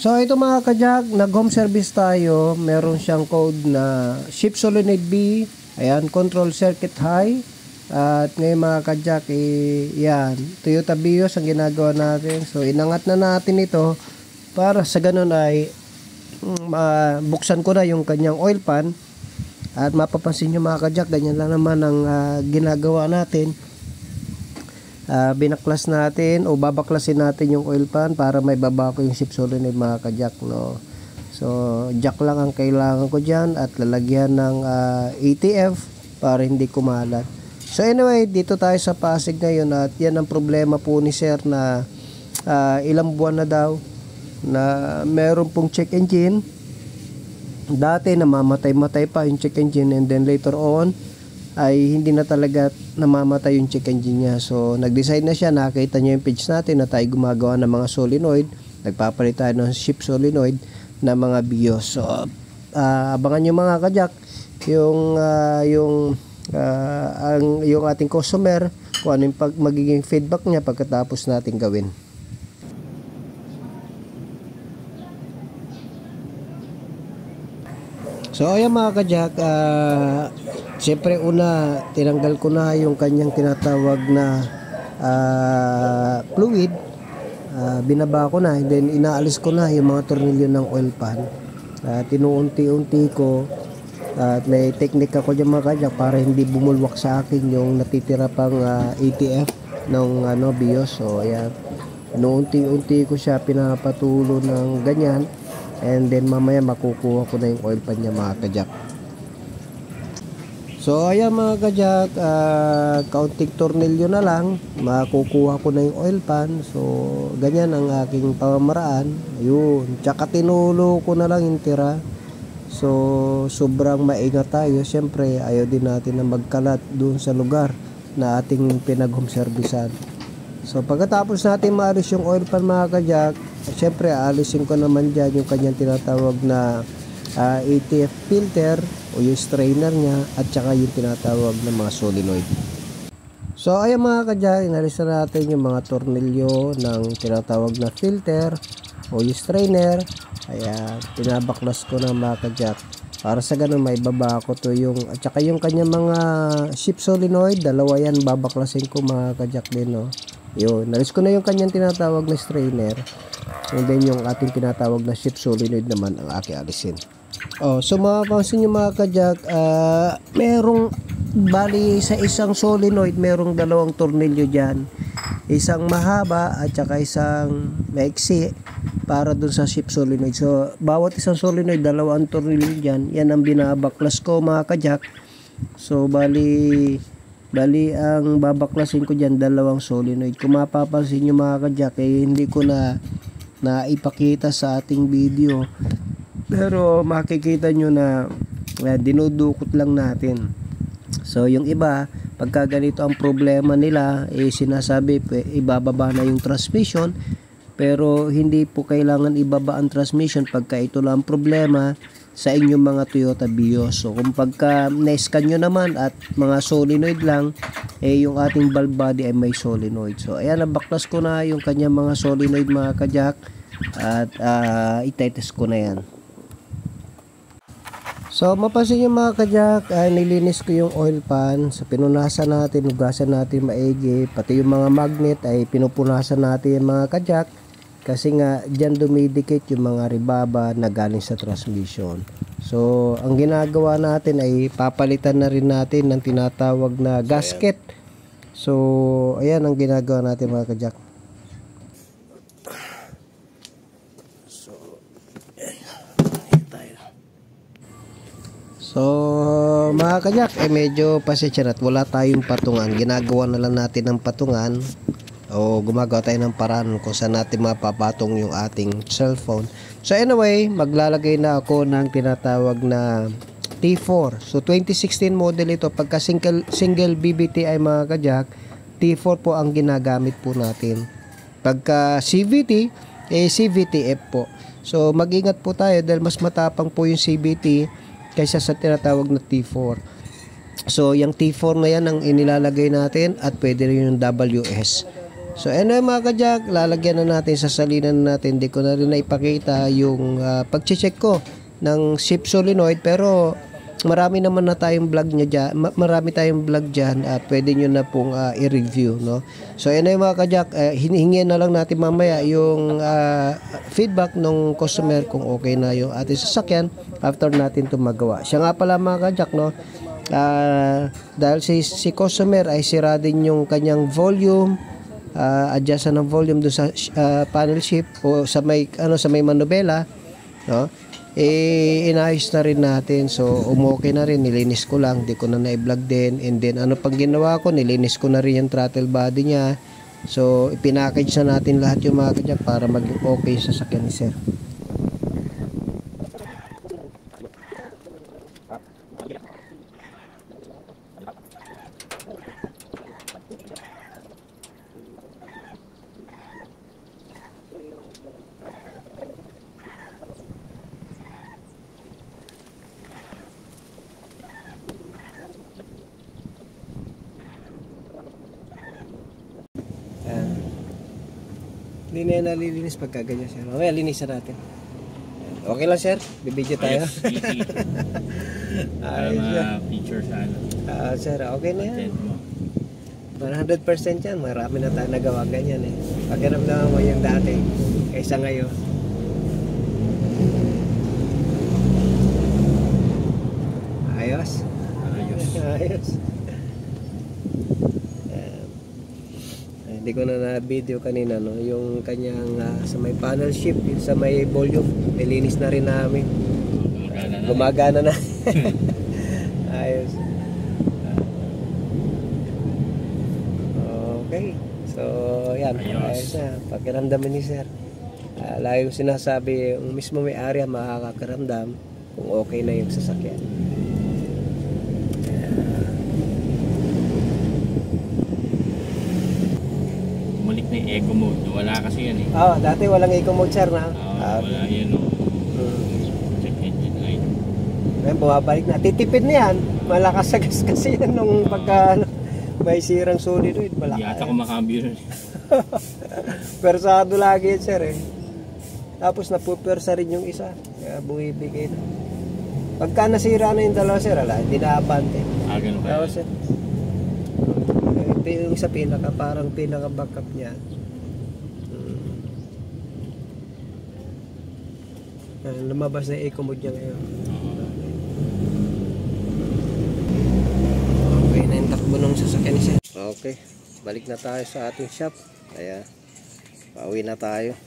So ito mga kajak, nag home service tayo. Meron siyang code na shift solenoid B. Ayan, control circuit high. At ngayon mga kajak, yan, Toyota Vios ang ginagawa natin. So inangat na natin ito para sa ganun ay buksan ko na yung kanyang oil pan. At mapapansin nyo mga kajak, ganyan lang naman ang ginagawa natin. Binaklas natin o babaklasin natin yung oil pan para may baba ko yung shift solenoid mga kajak, no? So jack lang ang kailangan ko dyan at lalagyan ng ATF para hindi kumalat. So anyway, dito tayo sa Pasig ngayon at yan ang problema po ni sir na ilang buwan na daw na meron pong check engine. Dati namamatay-matay pa yung check engine and then later on ay hindi na talaga namamatay yung check engine niya. So nag-decide na siya, nakita niya yung page natin na tayo gumagawa ng mga solenoid, nagpapalit tayo ng shift solenoid na mga BIOS. So abangan nyo mga kajak yung ating customer kung ano yung magiging feedback niya pagkatapos natin gawin. So ayan mga kajak, siyempre una tinanggal ko na yung kanyang tinatawag na fluid, binaba ko na and then inaalis ko na yung mga tornilyo ng oil pan. Tinuunti-unti ko at may technique ako dyan mga kajak para hindi bumulwak sa akin yung natitira pang ATF ng BIOS. So ayan, inuunti-unti ko siya pinapatulo ng ganyan. And then mamaya makukuha ko na yung oil pan niya mga kajak. So ayan mga kajak, kaunting tornilyo na lang, makukuha ko na yung oil pan. So ganyan ang aking pamamaraan. Ayun, tsaka tinulo ko na lang yung tira. So sobrang maingat tayo. Siyempre ayaw din natin na magkalat dun sa lugar na ating pinag-home servicean. So pagkatapos natin maalis yung oil pan mga kajak, siyempre aalisin ko naman dyan yung kanyang tinatawag na ATF filter o yung strainer niya at saka yung tinatawag na mga solenoid. So ayan mga kajak, inalis na natin yung mga tornilyo ng tinatawag na filter o yung strainer. Ayan, pinabaklas ko na mga kajak para sa ganun may baba ko to yung at saka yung kanyang mga shift solenoid, dalawa yan babaklasin ko mga kajak din, no? Yun, nalis ko na yung kanyang tinatawag na strainer. And then yung ating tinatawag na shift solenoid naman ang aking alisin. So mapapansin nyo mga kajak, merong bali sa isang solenoid merong dalawang tornilyo dyan. Isang mahaba at saka isang maiksi para dun sa shift solenoid. So bawat isang solenoid, dalawang tornilyo dyan. Yan ang binabaklas ko mga kajak. So bali ang babaklasin ko dyan dalawang solenoid. Kung mapapansin nyo mga kajak, hindi ko na ipakita sa ating video, pero makikita nyo na dinudukot lang natin. So yung iba, pagka ganito ang problema nila, sinasabi ibababa na yung transmission, pero hindi po kailangan ibaba ang transmission pagka ito lang ang problema sa inyong mga Toyota Vios. So kung pagka na-scan nyo naman at mga solenoid lang, yung ating valve body ay may solenoid. So ayan, nabaklas ko na yung kanyang mga solenoid mga kajak at itetest ko na yan. So mapansin nyo mga kajak, nilinis ko yung oil pan. So pinunasan natin, hugasan natin maigi, pati yung mga magnet ay pinupunasan natin mga kajak. Kasi nga dyan dumidikit yung mga ribaba na galing sa transmission. So ang ginagawa natin ay papalitan na rin natin ng tinatawag na gasket. So ayan ang ginagawa natin mga kajak. So mga kajak, medyo pasensya at wala tayong patungan. Ginagawa na lang natin ng patungan o gumagawa tayo ng paraan kung saan natin mapapatong yung ating cellphone. So anyway, maglalagay na ako ng tinatawag na T4. So 2016 model ito. Pagka single BBT ay mga kajak, T4 po ang ginagamit po natin. Pagka CVT, CVTF po. So mag-ingat po tayo dahil mas matapang po yung CVT kaysa sa tinatawag na T4. So yung T4 na yan ang inilalagay natin at pwede rin yung WS. So anyway mga ka-jack, lalagyan na natin, sasalinan na natin. Hindi ko na rin naipakita yung pag-check ko ng shift solenoid, pero marami naman na tayong vlog niya dyan. Marami tayong vlog dyan. Pwede nyo na pong i-review, no? So anyway mga ka-jack, hinihingin na lang natin mamaya yung feedback ng customer kung okay na yung ating sasakyan after natin ito magawa. Siya nga pala mga ka-jack, no? Dahil si customer ay sira din yung kanyang volume, adjust ng volume doon sa panel shift o sa may manubela, no? Inayos na rin natin. So umokay na rin, nilinis ko lang, di ko na na-vlog din. And then ano pang ginawa ko, nilinis ko na rin yung throttle body niya. So ipinackage na natin lahat yung mga kanya para maging okay sa sasakyan ni sir. Hindi na yan nalilinis pagka ganyan sir. Okay, linisan natin. Okay lang sir, bibidyo tayo. Yes, easy. Para ma-feature sa ano. Sir, okay na yan. Content mo. 100% yan. Marami na tayo nagawa ganyan eh. Pakiramdaman mo yung dati kaysa ngayon. Ayos. Ayos. Ayos. Hindi ko na na-video kanina, no, yung kanyang sa may panel shift, sa may volume, nilinis na rin namin. Gumagana na. Ayos. Okay. So, yan. Ayos na. Pakiramdaman ni sir. Lagi ko sinasabi, yung mismo may area makakakiramdam kung okay na yung sasakyan. Bumalik na yung eco mode. Wala kasi yan eh. Dati walang eco mode sir na. Wala yan o. Check engine light. Ngayon bumabalik na. Titipid na yan. Malakas sa gas kasi yan nung pagka may sirang solenoid. Hindi ata kumakambyo nun. Persado lagi yan sir eh. Tapos napupersa rin yung isa. Kaya bumibigay na. Pagka nasira na yung dalawa sir, hindi na abante. Ganun ba? Sir. Yung isa parang pinaka backup niya. Lumabas na yung eco mode niya ngayon. Okay na yung takbo ng sasakyan niya. Okay, balik na tayo sa ating shop. Kaya pauwi na tayo.